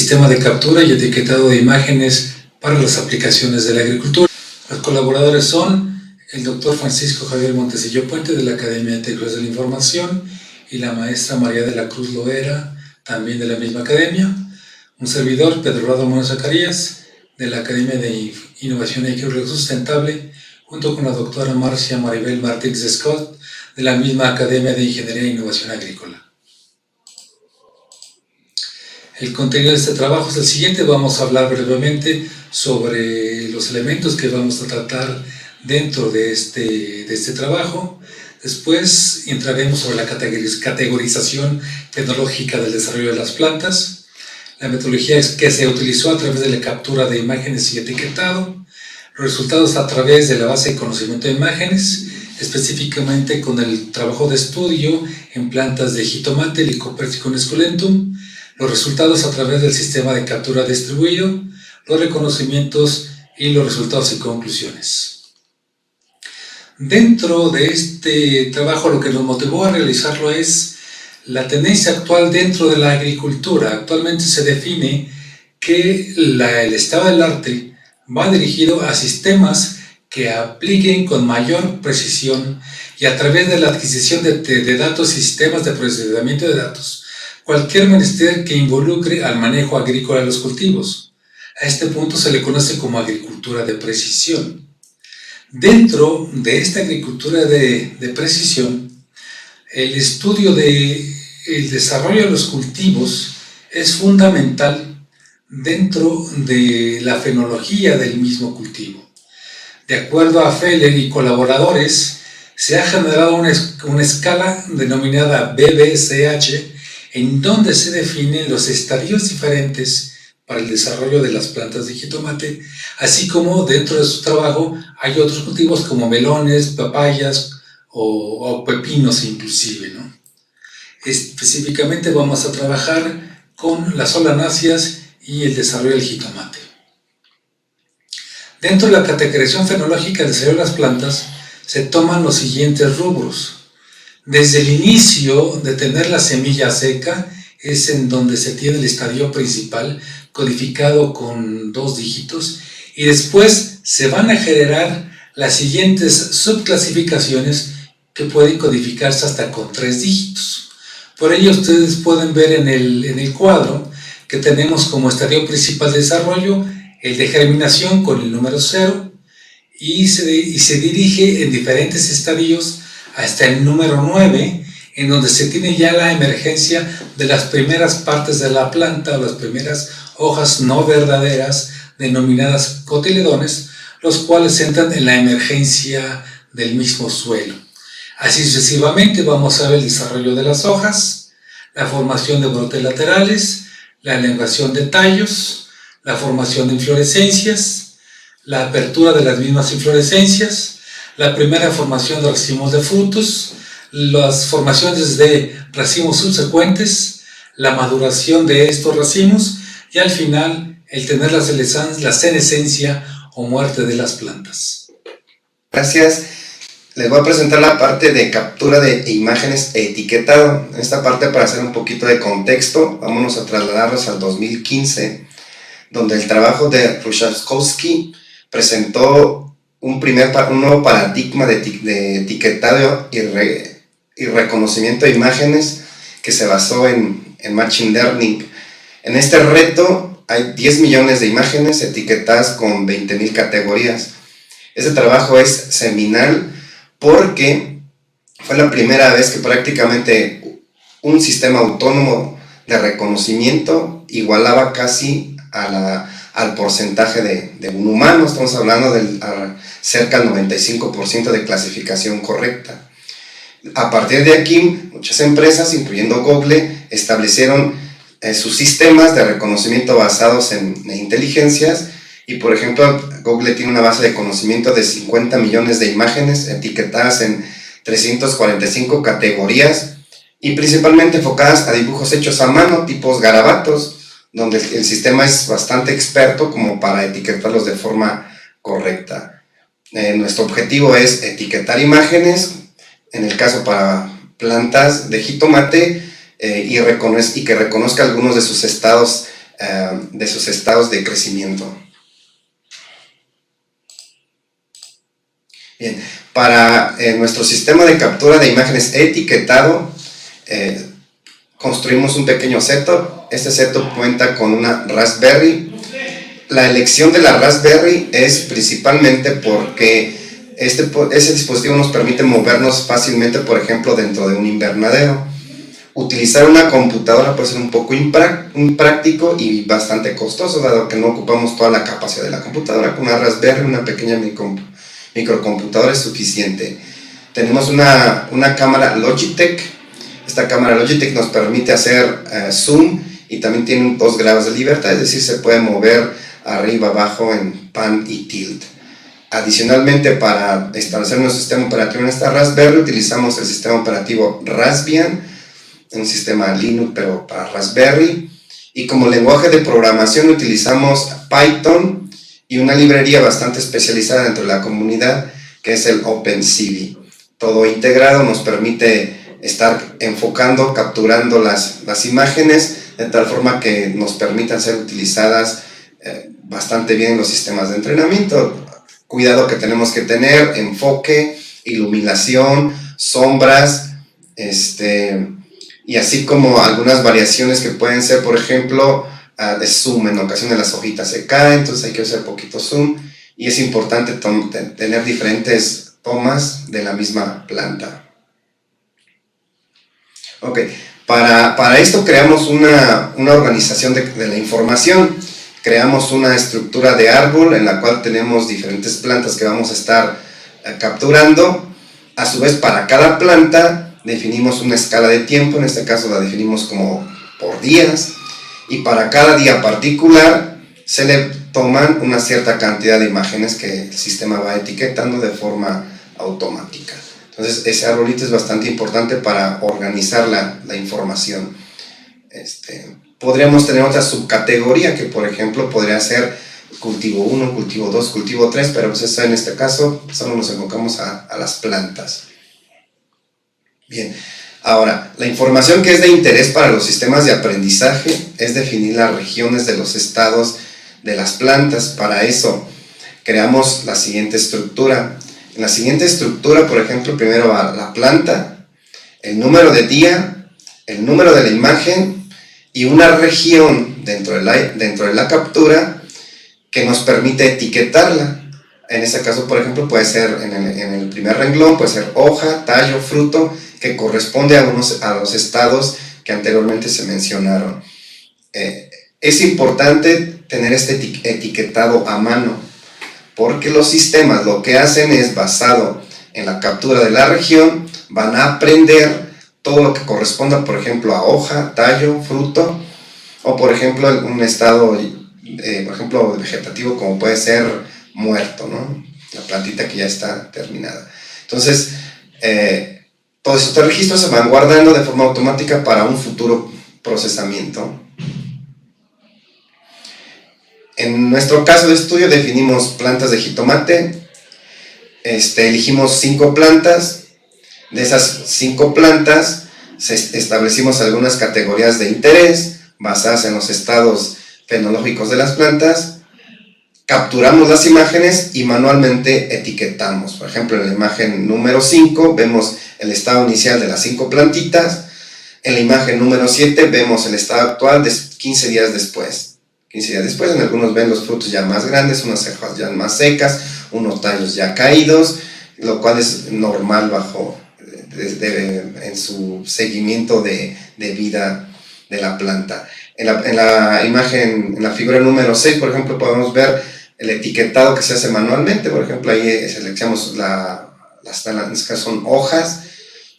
sistema de captura y etiquetado de imágenes para las aplicaciones de la agricultura. Los colaboradores son el doctor Francisco Javier Montesillo Puente de la Academia de Tecnologías de la Información y la maestra María de la Cruz Loera, también de la misma academia. Un servidor, Pedro Rado Muñoz Zacarías, de la Academia de Innovación y Agricultura Sustentable, junto con la doctora Marcia Maribel Martínez Scott, de la misma Academia de Ingeniería e Innovación Agrícola. El contenido de este trabajo es el siguiente. Vamos a hablar brevemente sobre los elementos que vamos a tratar dentro de este trabajo. Después entraremos sobre la categorización tecnológica del desarrollo de las plantas, la metodología que se utilizó a través de la captura de imágenes y etiquetado, los resultados a través de la base de conocimiento de imágenes, específicamente con el trabajo de estudio en plantas de jitomate, Lycopersicum esculentum, los resultados a través del sistema de captura distribuido, los reconocimientos y los resultados y conclusiones. Dentro de este trabajo, lo que nos motivó a realizarlo es la tendencia actual dentro de la agricultura. Actualmente se define que el estado del arte va dirigido a sistemas que apliquen con mayor precisión y a través de la adquisición de datos y sistemas de procesamiento de datos, cualquier menester que involucre al manejo agrícola de los cultivos. A este punto se le conoce como agricultura de precisión. Dentro de esta agricultura de precisión, el estudio del desarrollo de los cultivos es fundamental dentro de la fenología del mismo cultivo. De acuerdo a Feller y colaboradores, se ha generado una escala denominada BBCH, en donde se definen los estadios diferentes para el desarrollo de las plantas de jitomate, así como dentro de su trabajo hay otros cultivos como melones, papayas o pepinos inclusive, ¿no? Específicamente vamos a trabajar con las solanáceas y el desarrollo del jitomate. Dentro de la categorización fenológica del desarrollo de las plantas se toman los siguientes rubros. Desde el inicio de tener la semilla seca es en donde se tiene el estadio principal codificado con 2 dígitos y después se van a generar las siguientes subclasificaciones que pueden codificarse hasta con 3 dígitos. Por ello ustedes pueden ver en el cuadro que tenemos como estadio principal de desarrollo el de germinación con el número 0 y se dirige en diferentes estadios hasta el número 9, en donde se tiene ya la emergencia de las primeras partes de la planta o las primeras hojas no verdaderas denominadas cotiledones, los cuales entran en la emergencia del mismo suelo. Así sucesivamente vamos a ver el desarrollo de las hojas, la formación de brotes laterales, la elongación de tallos, la formación de inflorescencias, la apertura de las mismas inflorescencias, la primera formación de racimos de frutos, las formaciones de racimos subsecuentes, la maduración de estos racimos y al final el tener la senescencia o muerte de las plantas. Gracias. Les voy a presentar la parte de captura de imágenes e etiquetado. En esta parte, para hacer un poquito de contexto, vámonos a trasladarnos al 2015, donde el trabajo de Ruszczkowski presentó un nuevo paradigma de etiquetado y reconocimiento de imágenes que se basó en Machine Learning. En este reto hay 10 millones de imágenes etiquetadas con 20,000 categorías. Este trabajo es seminal porque fue la primera vez que prácticamente un sistema autónomo de reconocimiento igualaba casi al porcentaje de un humano. Estamos hablando de cerca del 95% de clasificación correcta. A partir de aquí, muchas empresas, incluyendo Google, establecieron sus sistemas de reconocimiento basados en inteligencias y, por ejemplo, Google tiene una base de conocimiento de 50 millones de imágenes etiquetadas en 345 categorías y principalmente enfocadas a dibujos hechos a mano, tipos garabatos, donde el sistema es bastante experto como para etiquetarlos de forma correcta. Nuestro objetivo es etiquetar imágenes, en el caso para plantas de jitomate, y que reconozca algunos de sus estados de sus estados de crecimiento. Bien, para nuestro sistema de captura de imágenes etiquetado, construimos un pequeño setup. Este setup cuenta con una Raspberry. La elección de la Raspberry es principalmente porque ese dispositivo nos permite movernos fácilmente, por ejemplo, dentro de un invernadero. Utilizar una computadora puede ser un poco impráctico y bastante costoso, dado que no ocupamos toda la capacidad de la computadora. Con una Raspberry, una pequeña microcomputadora es suficiente. Tenemos una cámara Logitech. Esta cámara Logitech nos permite hacer zoom y también tiene 2 grados de libertad, es decir, se puede mover arriba, abajo en pan y tilt. Adicionalmente, para establecer nuestro sistema operativo en esta Raspberry, utilizamos el sistema operativo Raspbian, un sistema Linux pero para Raspberry, y como lenguaje de programación utilizamos Python y una librería bastante especializada dentro de la comunidad que es el OpenCV. Todo integrado nos permite estar enfocando, capturando las imágenes de tal forma que nos permitan ser utilizadas bastante bien en los sistemas de entrenamiento. Cuidado que tenemos que tener: enfoque, iluminación, sombras, y así como algunas variaciones que pueden ser, por ejemplo, de zoom. En ocasiones las hojitas se caen, entonces hay que hacer poquito zoom, y es importante tener diferentes tomas de la misma planta. Ok, para esto creamos una organización de la información. Creamos una estructura de árbol en la cual tenemos diferentes plantas que vamos a estar capturando. A su vez, para cada planta definimos una escala de tiempo, en este caso la definimos como por días, y para cada día particular se le toman una cierta cantidad de imágenes que el sistema va etiquetando de forma automática. Entonces, ese arbolito es bastante importante para organizar la información. Podríamos tener otra subcategoría que, por ejemplo, podría ser cultivo 1, cultivo 2, cultivo 3, pero pues eso en este caso solo nos enfocamos a las plantas. Bien, ahora, la información que es de interés para los sistemas de aprendizaje es definir las regiones de los estados de las plantas. Para eso creamos la siguiente estructura. En la siguiente estructura, por ejemplo, primero va la planta, el número de día, el número de la imagen y una región dentro de la captura que nos permite etiquetarla. En este caso, por ejemplo, puede ser en el primer renglón, puede ser hoja, tallo, fruto, que corresponde a los estados que anteriormente se mencionaron. Es importante tener este etiquetado a mano, porque los sistemas lo que hacen es, basado en la captura de la región, van a aprender todo lo que corresponda, por ejemplo, a hoja, tallo, fruto, o por ejemplo, un estado, por ejemplo, vegetativo, como puede ser muerto, ¿no? La plantita que ya está terminada. Entonces, todos estos registros se van guardando de forma automática para un futuro procesamiento. En nuestro caso de estudio definimos plantas de jitomate, elegimos 5 plantas. De esas 5 plantas establecimos algunas categorías de interés basadas en los estados fenológicos de las plantas, capturamos las imágenes y manualmente etiquetamos. Por ejemplo, en la imagen número 5 vemos el estado inicial de las 5 plantitas, en la imagen número 7 vemos el estado actual de 15 días después. 15 días después, en algunos ven los frutos ya más grandes, unas hojas ya más secas, unos tallos ya caídos, lo cual es normal en su seguimiento de vida de la planta. En la imagen, en la figura número 6, por ejemplo, podemos ver el etiquetado que se hace manualmente. Por ejemplo, ahí seleccionamos en este caso son hojas,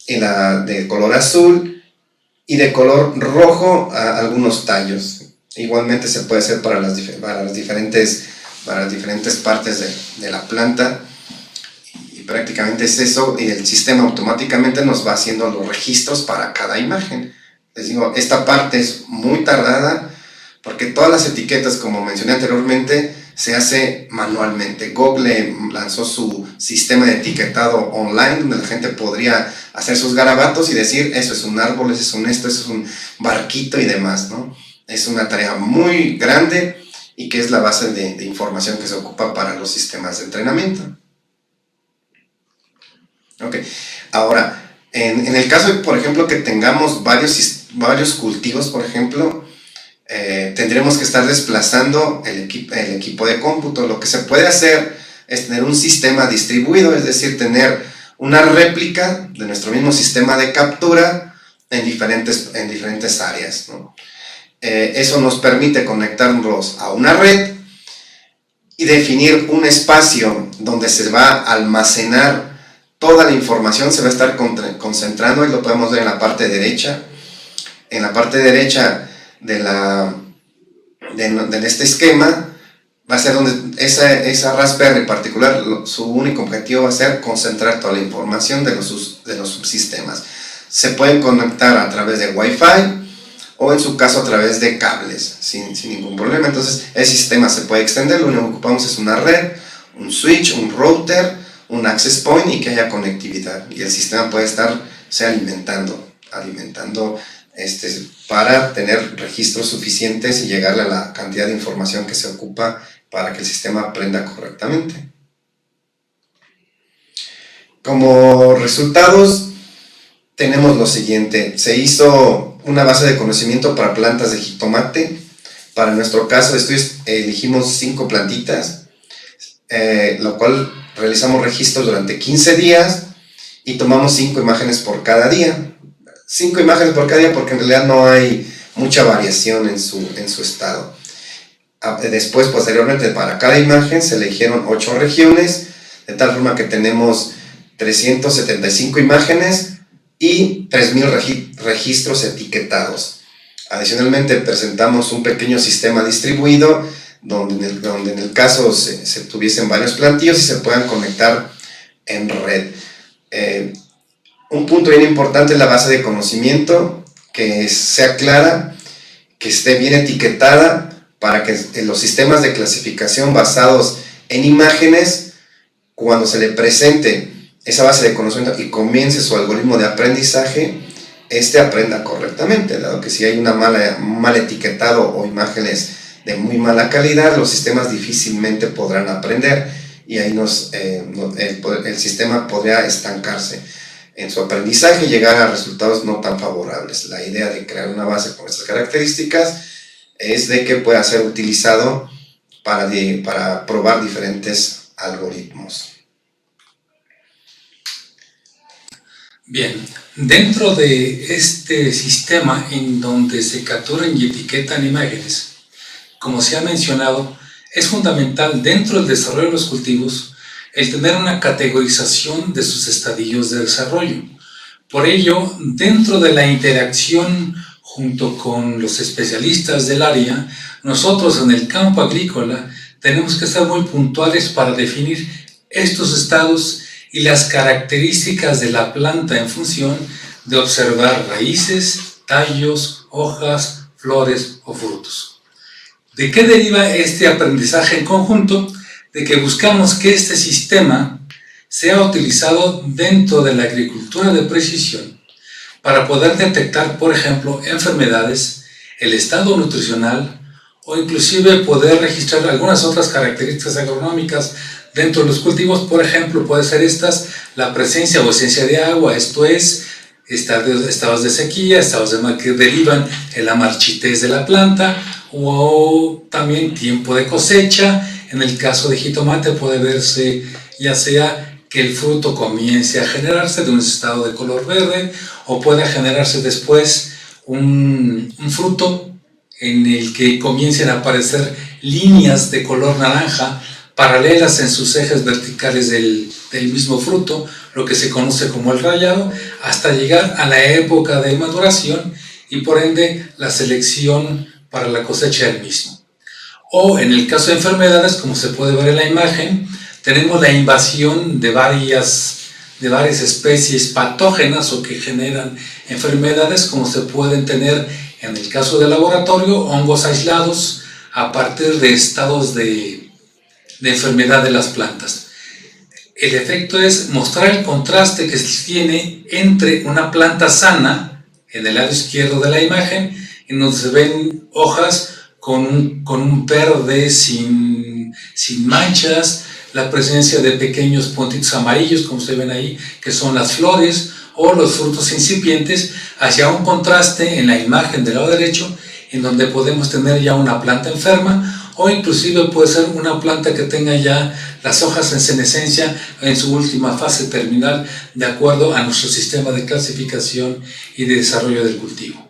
y la de color azul, y de color rojo algunos tallos. Igualmente se puede hacer para las diferentes partes de la planta. Y prácticamente es eso, y el sistema automáticamente nos va haciendo los registros para cada imagen. Les digo, esta parte es muy tardada porque todas las etiquetas, como mencioné anteriormente, se hace manualmente. Google lanzó su sistema de etiquetado online, donde la gente podría hacer sus garabatos y decir, eso es un árbol, eso es un esto, eso es un barquito y demás, ¿no? Es una tarea muy grande y que es la base de información que se ocupa para los sistemas de entrenamiento. Ok, ahora, en el caso, por ejemplo, que tengamos varios cultivos, por ejemplo, tendremos que estar desplazando el equipo de cómputo. Lo que se puede hacer es tener un sistema distribuido, es decir, tener una réplica de nuestro mismo sistema de captura en diferentes áreas, ¿no? Eso nos permite conectarnos a una red y definir un espacio donde se va a almacenar toda la información, se va a estar concentrando, y lo podemos ver en la parte derecha. En la parte derecha de este esquema va a ser donde esa Raspberry en particular, su único objetivo va a ser concentrar toda la información de los subsistemas. Se pueden conectar a través de Wi-Fi o en su caso a través de cables sin ningún problema. Entonces el sistema se puede extender, lo único que ocupamos es una red, un switch, un router, un access point y que haya conectividad, y el sistema puede estarse alimentando para tener registros suficientes y llegarle a la cantidad de información que se ocupa para que el sistema aprenda correctamente. Como resultados tenemos lo siguiente: se hizo una base de conocimiento para plantas de jitomate. Para nuestro caso elegimos 5 plantitas, lo cual realizamos registros durante 15 días y tomamos 5 imágenes por cada día. 5 imágenes por cada día porque en realidad no hay mucha variación en su estado. Después, posteriormente, para cada imagen se eligieron 8 regiones, de tal forma que tenemos 375 imágenes y 3.000 registros etiquetados. Adicionalmente, presentamos un pequeño sistema distribuido donde en el caso se tuviesen varios plantíos y se puedan conectar en red. Un punto bien importante es la base de conocimiento, que sea clara, que esté bien etiquetada, para que los sistemas de clasificación basados en imágenes, cuando se le presente esa base de conocimiento y comience su algoritmo de aprendizaje, aprenda correctamente, dado que si hay mal etiquetado o imágenes de muy mala calidad, los sistemas difícilmente podrán aprender y ahí el sistema podría estancarse en su aprendizaje y llegar a resultados no tan favorables. La idea de crear una base con estas características es de que pueda ser utilizado para probar diferentes algoritmos. Bien, dentro de este sistema en donde se capturan y etiquetan imágenes, como se ha mencionado, es fundamental dentro del desarrollo de los cultivos el tener una categorización de sus estadios de desarrollo. Por ello, dentro de la interacción junto con los especialistas del área, nosotros en el campo agrícola tenemos que estar muy puntuales para definir estos estados y las características de la planta en función de observar raíces, tallos, hojas, flores o frutos. ¿De qué deriva este aprendizaje en conjunto? De que buscamos que este sistema sea utilizado dentro de la agricultura de precisión para poder detectar, por ejemplo, enfermedades, el estado nutricional o inclusive poder registrar algunas otras características agronómicas dentro de los cultivos. Por ejemplo, puede ser la presencia o ausencia de agua, esto es, estados de sequía, estados que derivan en la marchitez de la planta, o también tiempo de cosecha. En el caso de jitomate puede verse ya sea que el fruto comience a generarse de un estado de color verde o pueda generarse después un fruto en el que comiencen a aparecer líneas de color naranja paralelas en sus ejes verticales del mismo fruto, lo que se conoce como el rayado, hasta llegar a la época de maduración y por ende la selección para la cosecha del mismo. O en el caso de enfermedades, como se puede ver en la imagen, tenemos la invasión de varias especies patógenas o que generan enfermedades, como se pueden tener en el caso del laboratorio, hongos aislados a partir de estados de enfermedad de las plantas. El efecto es mostrar el contraste que se tiene entre una planta sana en el lado izquierdo de la imagen en donde se ven hojas con un verde sin manchas, la presencia de pequeños puntitos amarillos, como se ven ahí, que son las flores o los frutos incipientes, hacia un contraste en la imagen del lado derecho, en donde podemos tener ya una planta enferma, o inclusive puede ser una planta que tenga ya las hojas en senescencia en su última fase terminal, de acuerdo a nuestro sistema de clasificación y de desarrollo del cultivo.